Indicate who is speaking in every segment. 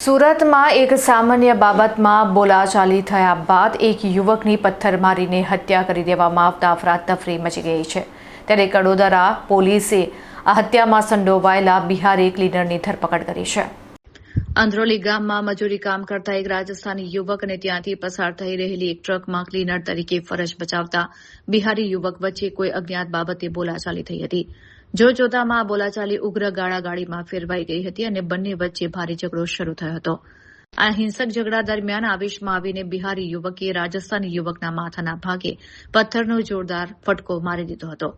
Speaker 1: સુરતમાં એક સામાન્ય બાબતમાં બોલાચાલી થયા બાદ એક યુવકની પથ્થર મારીને હત્યા કરી દેવામાં આવતા અફરાતફરી મચી ગઈ છે। ત્યારે કડોદરા પોલીસે આ હત્યામાં સંડોવાયેલા બિહારી ક્લીનરની ધરપકડ કરી છે। અંદ્રોલી ગામમાં મજૂરી કામ કરતા એક રાજસ્થાની યુવક અને ત્યાંથી પસાર થઈ રહેલી એક ટ્રકમાં ક્લીનર તરીકે ફરજ બજાવતા બિહારી યુવક વચ્ચે કોઈ અજ્ઞાત બાબતે બોલાચાલી થઈ હતી। જોતામાં આ બોલાચાલી ઉગ્ર ગાળાગાળીમાં ફેરવાઈ ગઈ હતી અને બંને વચ્ચે ભારે ઝઘડો શરૂ થયો હતો। આ હિંસક ઝઘડા દરમિયાન આવેશમાં આવીને બિહારી યુવકે રાજસ્થાની યુવકના માથાના ભાગે પથ્થરનો જોરદાર ફટકો મારી દીધો હતો।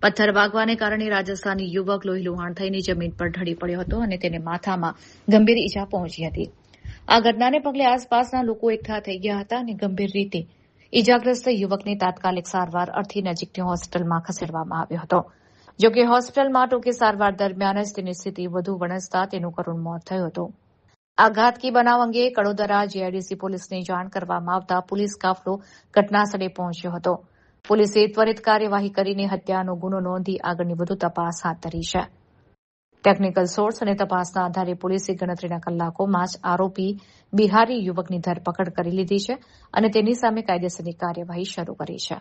Speaker 1: પથ્થર વાગવાને કારણે રાજસ્થાની યુવક લોહીલુહાણ થઈને જમીન પર ઢળી પડ્યો હતો અને તેને માથામાં ગંભીર ઈજા પહોંચી હતી। આ ઘટનાને પગલે આસપાસના લોકો એકઠા થઈ ગયા હતા અને ગંભીર રીતે ઈજાગ્રસ્ત યુવકને તાત્કાલિક સારવાર અર્થે નજીકની હોસ્પિટલમાં ખસેડવામાં આવ્યો હતો। જોકે હોસ્પિટલમાં ટૂંકી સારવાર દરમિયાન જ તેની સ્થિતિ વધુ વણસતા તેનું કરુણ મોત થયું હતું। આ ઘાતકી બનાવ અંગે કડોદરા જીઆઈડીસી પોલીસને જાણ કરવામાં આવતા પોલીસ કાફલો ઘટનાસ્થળે પહોંચ્યો હતો। પોલીસે ત્વરિત કાર્યવાહી કરીને હત્યાનો ગુનો નોંધી આગળની વધુ તપાસ હાથ ધરી છે। ટેકનિકલ સોર્સ અને તપાસના આધારે પોલીસે ગણતરીના કલાકોમાં જ આરોપી બિહારી યુવકની ધરપકડ કરી લીધી છે અને તેની સામે કાયદેસરની કાર્યવાહી શરૂ કરી છે।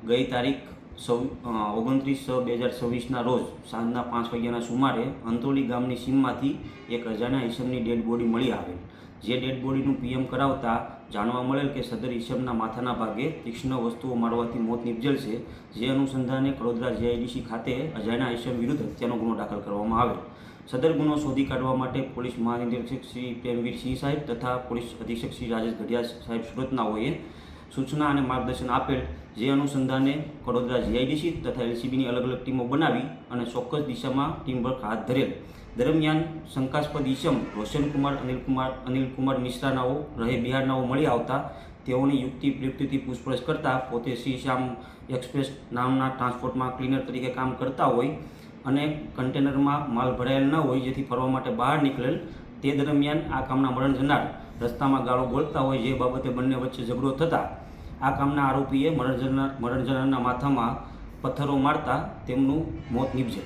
Speaker 2: ગઈ તારીખ 29/6/2026ના રોજ સાંજના 5 વાગ્યાના સુમારે અંત્રોલી ગામની સીમમાંથી એક અજાણ્યા ઈસમની ડેડ બોડી મળી આવેલ। જે ડેડ બોડીનું પીએમ કરાવતા જાણવા મળેલ કે સદર ઈસમના માથાના ભાગે તીક્ષ્ણ વસ્તુઓ મારવાથી મોત નિપજેલ છે। જે અનુસંધાને કડોદરા જીઆઈડીસી ખાતે અજાણ્યા ઈસમ વિરુદ્ધ હત્યાનો ગુનો દાખલ કરવામાં આવેલ। સદર ગુનો શોધી કાઢવા માટે પોલીસ મહાનિરીક્ષક શ્રી પ્રેમવીરસિંહ સાહેબ તથા પોલીસ અધિક્ષક શ્રી રાજેશ ગઢિયા સાહેબ સુરતનાઓએ સૂચના અને માર્ગદર્શન આપેલ। જે અનુસંધાને કડોદરા જીઆઈડીસી તથા એલસીબીની અલગ અલગ ટીમો બનાવી અને ચોક્કસ દિશામાં ટીમ વર્ક હાથ ધરેલ। દરમિયાન શંકાસ્પદ ઈસમ રોશનકુમાર અનિલકુમાર મિશ્રાનાઓ રહે બિહારનાઓ મળી આવતા તેઓની યુક્તિથી પૂછપરછ કરતા પોતે શ્રી શ્યામ એક્સપ્રેસ નામના ટ્રાન્સપોર્ટમાં ક્લીનર તરીકે કામ કરતા હોય અને કન્ટેનરમાં માલ ભરાયેલ ન હોય, જેથી ફરવા માટે બહાર નીકળેલ। તે દરમિયાન આ કામના મરણ જનાર રસ્તામાં ગાળો બોલતા હોય, જે બાબતે બંને વચ્ચે ઝઘડો થતા આ કામના આરોપીએ મરણ જનારના માથામાં પથ્થરો મારતા તેમનું મોત નીપજેલ।